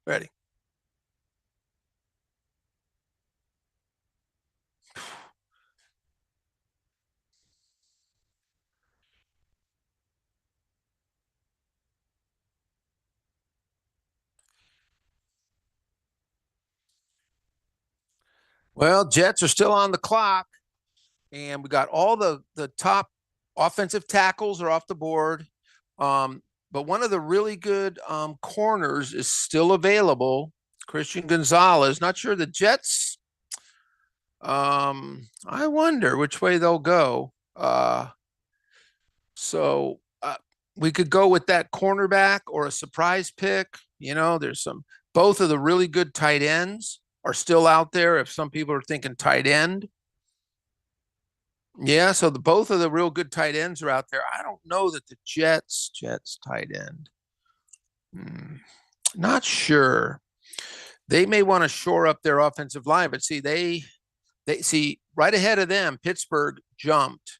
Ready. Well, Jets are still on the clock, and we got all the top offensive tackles are off the board. But one of the really good corners is still available, Christian Gonzalez. Not sure the Jets. I wonder which way they'll go. So we could go with that cornerback or a surprise pick. There's both of the really good tight ends are still out there. If some people are thinking tight end, yeah. So both of the real good tight ends are out there. I don't know that the Jets tight end. Not sure. They may want to shore up their offensive line, but see, they see right ahead of them. Pittsburgh jumped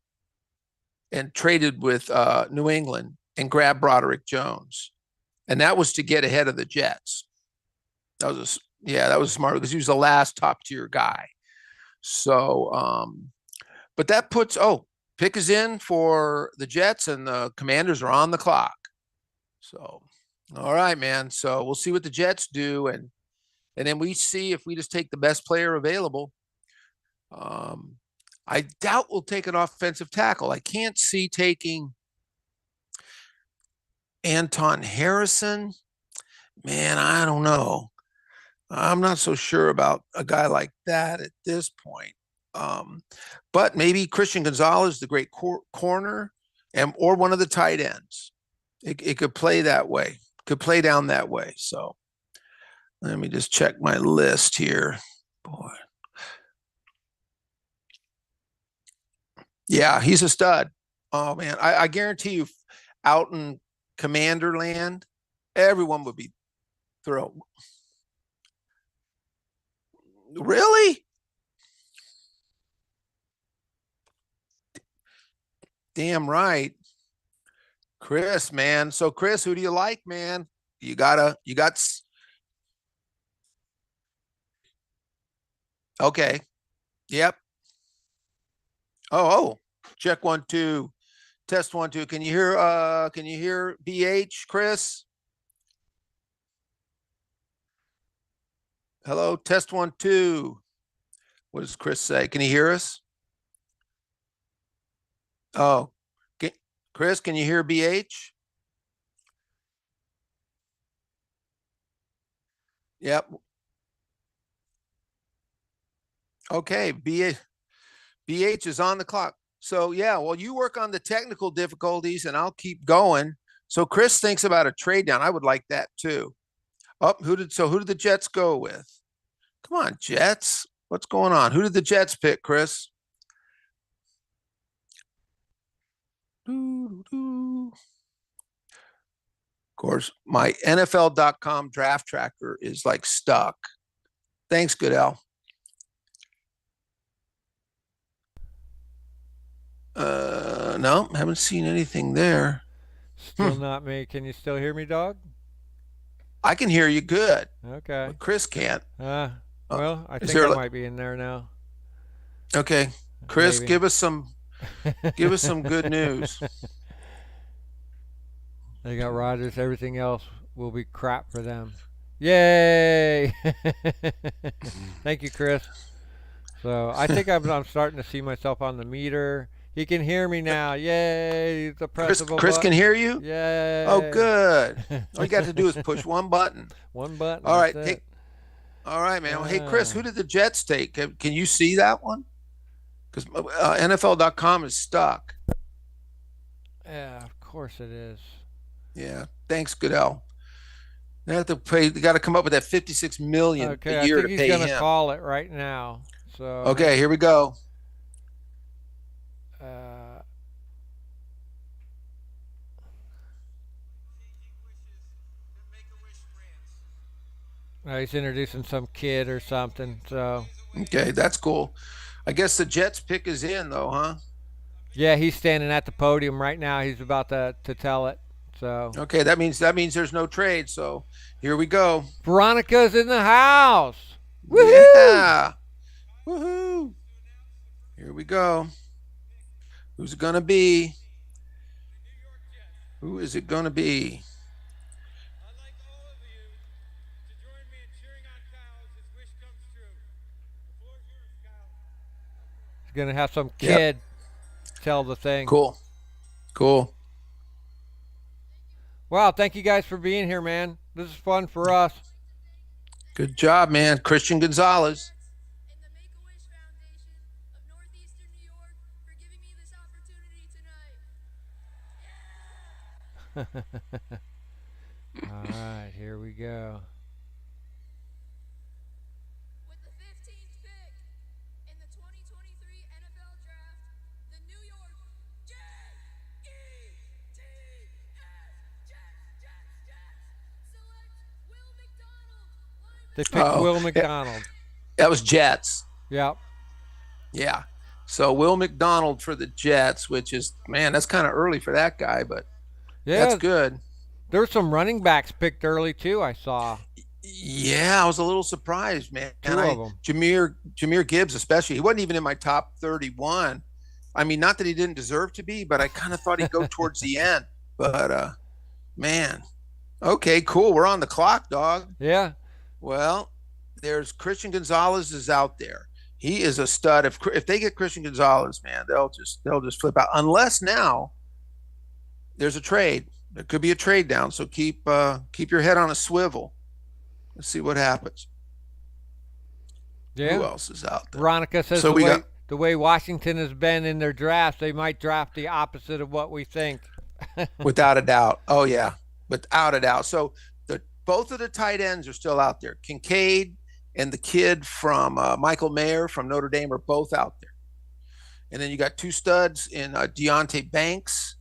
and traded with New England and grabbed Broderick Jones, and that was to get ahead of the Jets. That was smart because he was the last top tier guy. So, but that puts pick is in for the Jets, and the Commanders are on the clock. So, all right, man. So we'll see what the Jets do, and then we see if we just take the best player available. I doubt we'll take an offensive tackle. I can't see taking Anton Harrison. Man, I don't know. I'm not so sure about a guy like that at this point. But maybe Christian Gonzalez, the great corner, or one of the tight ends. It could play that way. Could play down that way. So let me just check my list here. Boy. Yeah, he's a stud. Oh man, I guarantee you, out in Commander Land, everyone would be thrilled. Really? Damn right. Chris, man. So Chris, who do you like, man? You got okay. Yep. Oh, check 1 2. Test 1 2. Can you hear BH, Chris? Hello, test 1 2. What does Chris say? Can you hear us? Oh, Chris, can you hear BH? Yep. Okay, BH is on the clock. So yeah, well, you work on the technical difficulties, and I'll keep going. So Chris thinks about a trade down. I would like that too. Who did the Jets go with? Come on, Jets. What's going on? Who did the Jets pick, Chris? Of course, my NFL.com draft tracker is like stuck. Thanks, Goodell. No, haven't seen anything there. Still not me. Can you still hear me, dog? I can hear you good, Okay. but Chris can't. Uh, Well, I is think there I like might be in there now. okay, Chris? Maybe. Give us some good news. They got Rodgers. Everything else will be crap for them. Yay! Thank you, Chris. So I think I'm starting to see myself on the meter. He can hear me now. Yay! The press Chris, of a Chris can button. hear you. Oh, Yay! good. All you got to do is push one button. One button. All That's right. it. Hey, all right, man. Well, hey, Chris, Ah, who did the Jets take? Can you see that one? Because NFL.com is stuck. yeah, of course it is. Yeah. Thanks, Goodell. They have to pay. They got to come up with that 56 million a Okay, I year think to he's pay gonna him. call it right now. So Okay, hang. here we go. Uh, he's introducing some kid or something. So Okay, that's cool. I guess the Jets pick is in though, huh? yeah, he's standing at the podium right now. He's about to tell it So Okay, that means there's no trade. So here we go. Veronica's in the house. Woohoo! Yeah. Woohoo. Here we go. Who's it gonna be? Who is it gonna be? He's gonna have some Yep. kid tell the thing. Cool. Cool. Wow, thank you guys for being here, man. This is fun for us. Good job, man. Christian Gonzalez. and the Make-A-Wish Foundation of Northeastern New York for giving me this opportunity tonight. All right, here we go. With the 15th pick in the 2023 NFL Draft, the New York Jets select Will McDonald, They linebacker. picked Oh, Will yeah. McDonald. That was Jets. Yep. Yeah. So Will McDonald for the Jets, which is, man, that's kind of early for that guy, but Yeah, that's good. there's some running backs picked early too. I saw Yeah, I was a little surprised, man. two of them. Jameer Gibbs, especially. He wasn't even in my top 31. I mean, not that he didn't deserve to be, but I kind of thought he'd go towards the end. But man, okay, cool. We're on the clock, dog. Yeah, Well, there's Christian Gonzalez is out there. He is a stud. If they get Christian Gonzalez, man, they'll just flip out. Unless now there's a trade. There could be a trade down. So keep your head on a swivel. Let's see what happens. yeah. Who else is out there? Veronica says So the way Washington has been in their drafts, they might draft the opposite of what we think. Without a doubt. Oh yeah, without a doubt. So both of the tight ends are still out there. Kincaid and the kid from Michael Mayer from Notre Dame are both out there. And then you got two studs in Deontay Banks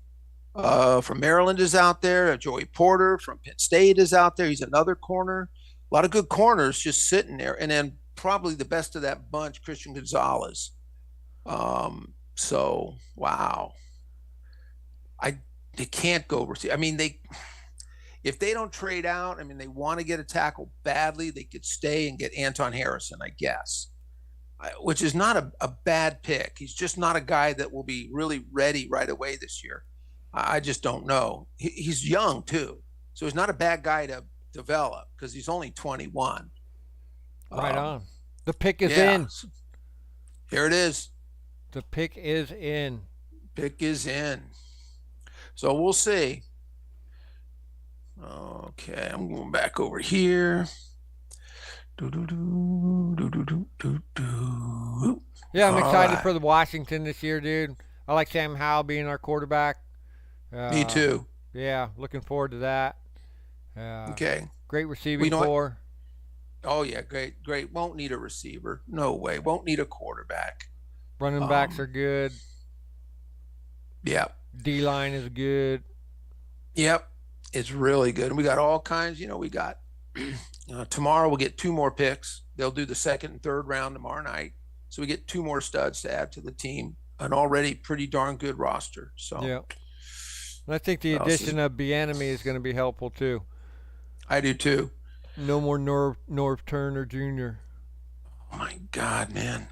from Maryland is out there. Joey Porter from Penn State is out there. He's another corner. A lot of good corners just sitting there. And then probably the best of that bunch, Christian Gonzalez. So wow, they can't go receive. I mean, if they don't trade out, I mean, they want to get a tackle badly. They could stay and get Anton Harrison, I guess, which is not a bad pick. He's just not a guy that will be really ready right away this year. I just don't know. He's young too, so he's not a bad guy to develop because he's only 21. Right on. The pick is Yeah. in. Here it is. The pick is in. Pick is in. So we'll see. Okay, I'm going back over here. Yeah, I'm All excited right. for the Washington this year, dude. I like Sam Howell being our quarterback. Me too. Yeah, looking forward to that. Okay. Great receiving We know what- core. Oh yeah, great. Won't need a receiver. No way. Won't need a quarterback. Running backs are good. Yeah. D line is good. Yep. It's really good. And we got all kinds. We got tomorrow we'll get two more picks. They'll do the second and third round tomorrow night. So we get two more studs to add to the team. An already pretty darn good roster. So Yeah. And I think the What else is- addition of Bieniemy is going to be helpful too. I do too. No more Norv Turner Jr. Oh my God, man.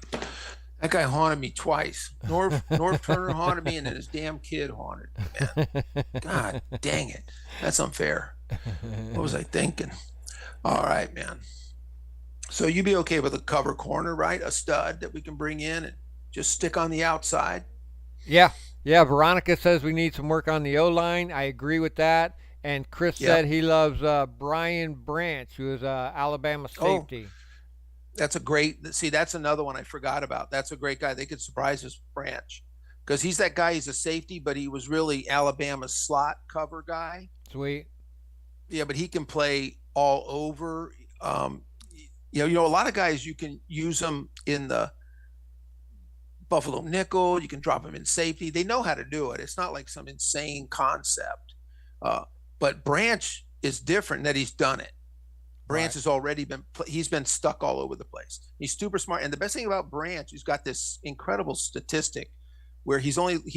That guy haunted me twice. Norv Turner haunted me, and then his damn kid haunted me, man. God dang it. That's unfair. What was I thinking? All right, man. So you'd be okay with a cover corner, right? A stud that we can bring in and just stick on the outside. Yeah. Veronica says we need some work on the O line. I agree with that. And Chris Yeah. said he loves Brian Branch, who is Alabama safety. That's that's another one I forgot about. That's a great guy. They could surprise us with Branch because he's that guy. He's a safety, but he was really Alabama's slot cover guy. Sweet. Yeah, but he can play all over. A lot of guys you can use them in the Buffalo nickel. You can drop them in safety. They know how to do it. It's not like some insane concept. But Branch is different that he's done it. Branch Right. has already he's been stuck all over the place. He's super smart. And the best thing about Branch, he's got this incredible statistic where he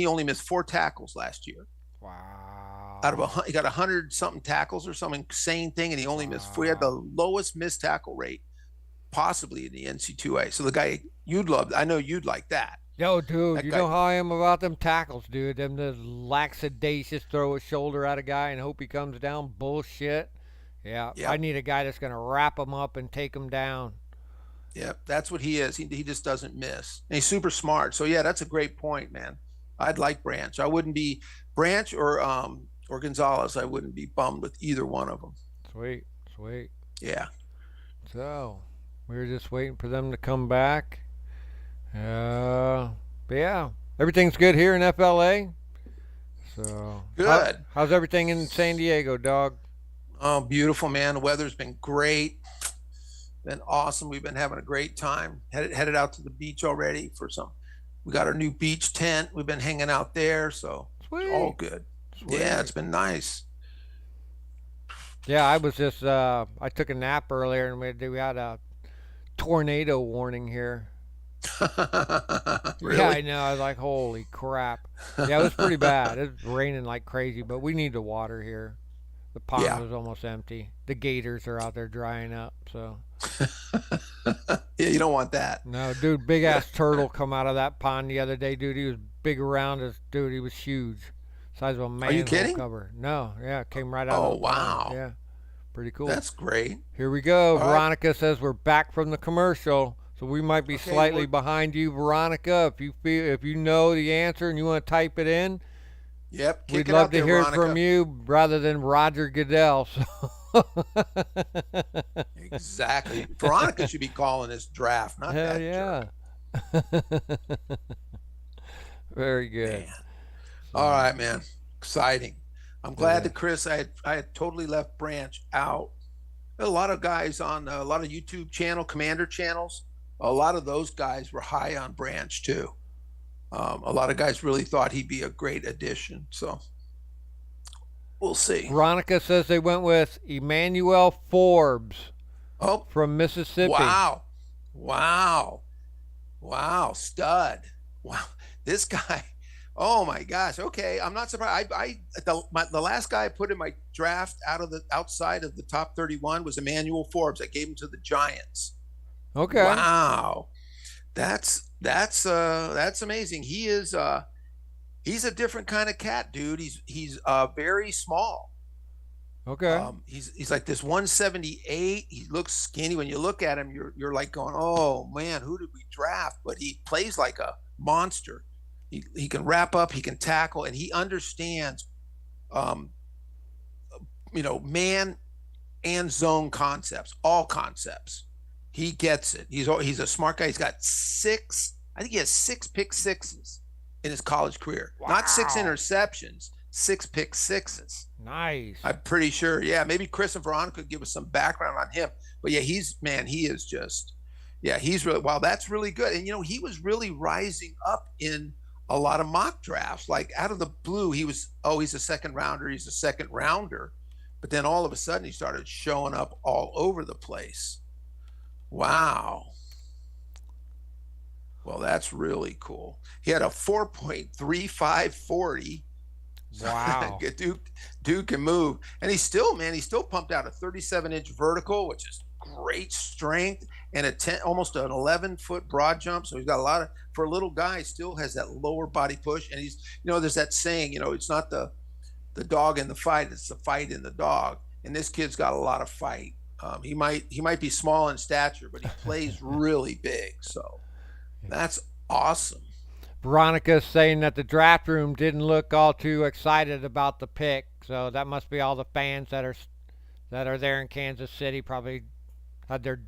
only missed 4 tackles last year. Wow. out of he got 100 something tackles or some insane thing, and he only missed. We had the lowest missed tackle rate possibly in the NC2A. So the guy you'd love, I know you'd like that. Yo, dude, That you guy- know how I am about them tackles, dude. Them the lackadaisious throw a shoulder at a guy and hope he comes down bullshit. Yeah, Yep. I need a guy that's gonna wrap him up and take him down. Yeah, that's what he is. He just doesn't miss. And he's super smart. So yeah, that's a great point, man. I'd like Branch. I wouldn't be Branch or Gonzalez. I wouldn't be bummed with either one of them. Sweet, sweet. Yeah. So we were just waiting for them to come back. But yeah, everything's good here in FLA. So Good. how's everything in San Diego, dog? Oh, beautiful, man. The weather's been great. Been awesome. We've been having a great time. Headed out to the beach already for some. We got our new beach tent. We've been hanging out there, so Sweet. all good. Sweet. Yeah, it's been nice. Yeah, I was just I took a nap earlier and we had a tornado warning here. Really? Yeah, I know. I was like, holy crap. Yeah, it was pretty bad. It was raining like crazy, but we need the water here. The pond Yeah. was almost empty. The gators are out there drying up. So Yeah, you don't want that. no, dude, big ass turtle come out of that pond the other day, dude. He was big around as dude. He was huge, size of a manhole kidding? cover. No, yeah, it came right out. Oh, of the pond. wow. Yeah, pretty cool. That's great. Here we go. All right. Veronica says we're back from the commercial, so we might be Okay, slightly we're- behind you, Veronica. If you know the answer and you want to type it in, Yep. we'd kick it love out to there, hear it Veronica. from you rather than Roger Goodell. So. Exactly. Veronica should be calling this draft, not Hell that yeah. jerk. Very good. Man. All right, man. Exciting. I'm glad Yeah. that Chris. I had totally left Branch out. A lot of guys on a lot of YouTube commander channels. A lot of those guys were high on Branch too. A lot of guys really thought he'd be a great addition. So we'll see. Veronica says they went with Emmanuel Forbes Oh, from Mississippi. wow, wow, wow, stud. Wow, this guy. Oh my gosh. Okay, I'm not surprised. The last guy I put in my draft outside of the top 31 was Emmanuel Forbes. I gave him to the Giants. Okay. Wow, that's amazing. He's a different kind of cat, dude. He's very small. Okay. He's like this 178. He looks skinny. When you look at him, you're like going, oh man, who did we draft? But he plays like a monster. He can wrap up, he can tackle, and he understands, man and zone concepts, all concepts. He gets it. He's a smart guy. He's got I think he has 6 pick sixes in his college career. Not 6 Wow. interceptions, 6 pick sixes. Nice. I'm pretty sure. Yeah, maybe Chris and Veronica could give us some background on him. But yeah, he is just, yeah, he's really, wow, that's really good. And, he was really rising up in a lot of mock drafts. Like out of the blue, he's a second rounder. He's a second rounder. But then all of a sudden he started showing up all over the place. Wow. Well, that's really cool. He had a 4.3540. Wow. Dude can move. And he's still pumped out a 37-inch vertical, which is great strength, and almost an 11-foot broad jump. So he's got for a little guy, still has that lower body push. And he's, there's that saying, it's not the dog in the fight, it's the fight in the dog. And this kid's got a lot of fight. He might be small in stature, but he plays really big. So that's awesome. Veronica's saying that the draft room didn't look all too excited about the pick, so that must be all the fans that are there in Kansas City probably had their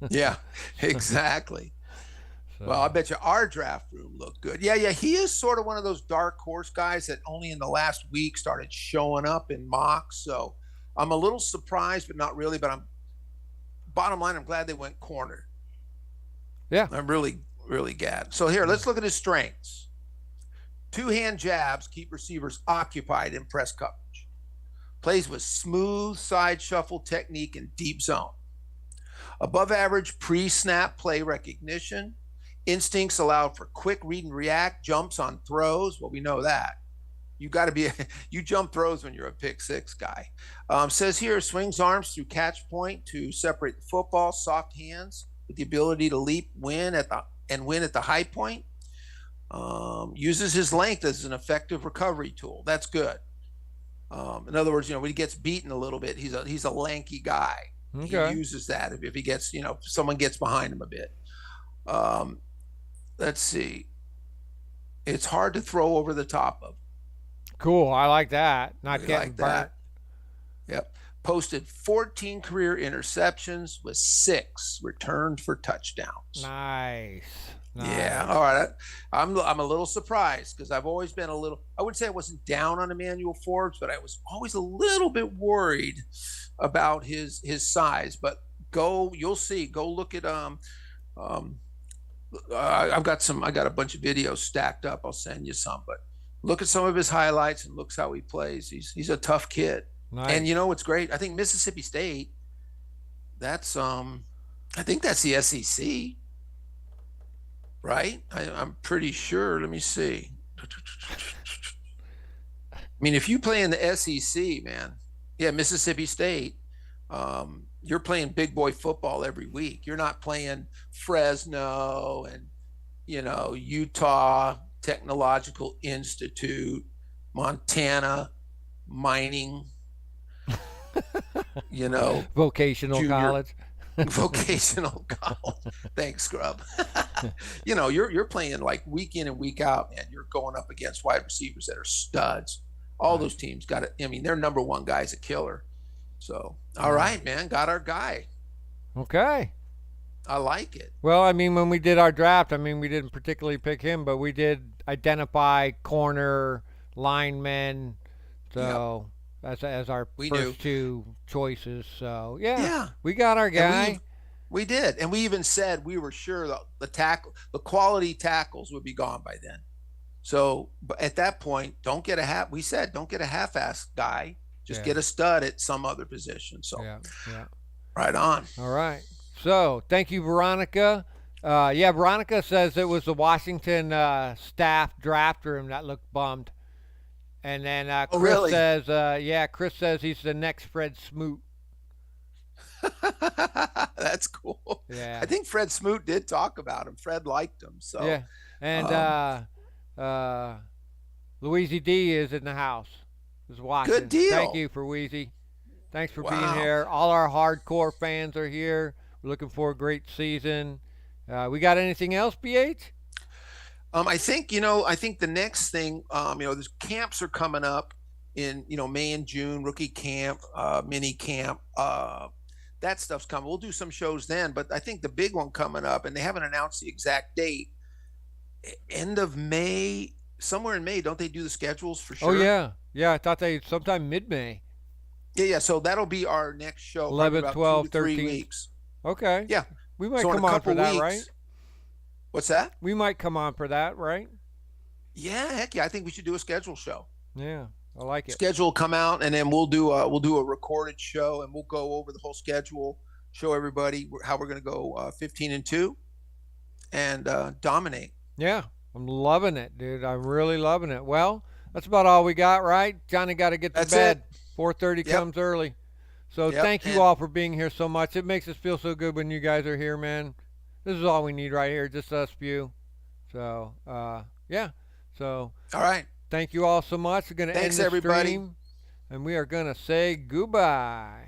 Yeah, exactly. So, Well, I bet you our draft room looked good. Yeah, he is sort of one of those dark horse guys that only in the last week started showing up in mocks. So I'm a little surprised, but not really. But bottom line, I'm glad they went corner. Yeah. I'm really, really glad. So here, let's look at his strengths. 2-hand jabs keep receivers occupied in press coverage. Plays with smooth side shuffle technique and deep zone. Above average pre-snap play recognition. Instincts allow for quick read and react jumps on throws. Well, we know that. You got to be you jump throws when you're a pick six guy. Says here, swings arms through catch point to separate the football, soft hands with the ability to leap, win at the high point. Uses his length as an effective recovery tool. That's good. In other words, when he gets beaten a little bit, he's a lanky guy. Okay. He uses that if he gets, if someone gets behind him a bit. Let's see. It's hard to throw over the top of. Cool. I like that. Not We getting like burnt. that. Yep. Posted 14 career interceptions with 6 returned for touchdowns. Nice. Yeah. All right. I'm a little surprised because I've always been I would say I wasn't down on Emmanuel Forbes, but I was always a little bit worried about his size. But you'll see. Go look at I got a bunch of videos stacked up. I'll send you some, but look at some of his highlights and looks how he plays. He's a tough kid. Nice. And what's great? I think Mississippi State, that's I think that's the SEC. Right? I'm pretty sure. Let me see. I mean, if you play in the SEC, man, yeah, Mississippi State, you're playing big boy football every week. You're not playing Fresno and, Utah Technological Institute, Montana Mining, Vocational junior- college. vocational college. Thanks, Scrub. You're playing like week in and week out, and you're going up against wide receivers that are studs. All those teams got it. I mean, their number one guy's a killer. So, all right, man, got our guy. Okay. I like it. Well, I mean, when we did our draft, I mean, we didn't particularly pick him, but we did identify corner, linemen. So as our We first 2 choices. So Yeah. we got our And guy. we did, and we even said we were sure the quality tackles would be gone by then. So, but at that point, don't get a half-assed guy. Just Yeah. get a stud at some other position. So, Yeah. right on. All right. So thank you, Veronica. Veronica says it was the Washington staff draft room that looked bummed. And then Chris really? says, Chris says he's the next Fred Smoot. That's cool. Yeah. I think Fred Smoot did talk about him. Fred liked him. So, Yeah. And Louise D is in the house. Is watching. Good deal. Thank you for Wheezy. Thanks for being Wow. here. All our hardcore fans are here. We're looking for a great season. We got anything else, BH? I think the next thing, there's camps are coming up in May and June, rookie camp, mini camp. That stuff's coming. We'll do some shows then, but I think the big one coming up, and they haven't announced the exact date. End of May, somewhere in May, don't they do the schedules for sure? Oh yeah. I thought they sometime mid-May. Yeah. So that'll be our next show. 11, probably about 12, 2 to 3 13. weeks. Okay. Yeah. We might So in come a on couple for that, weeks. right? What's that? We might come on for that, right? Yeah, heck yeah. I think we should do a schedule show. Yeah, I like it. Schedule will come out, and then we'll do a recorded show, and we'll go over the whole schedule, show everybody how we're going to go 15-2, and dominate. Yeah, I'm loving it, dude. I'm really loving it. Well, that's about all we got, right? Johnny got to get to That's bed. it. 4:30 Yep. comes early. So Yep, thank you and- all for being here so much. It makes us feel so good when you guys are here, man. This is all we need right here, just us few. So, yeah. So All right. thank you all so much. We're going to end Thanks, the everybody. stream, and we are going to say goodbye.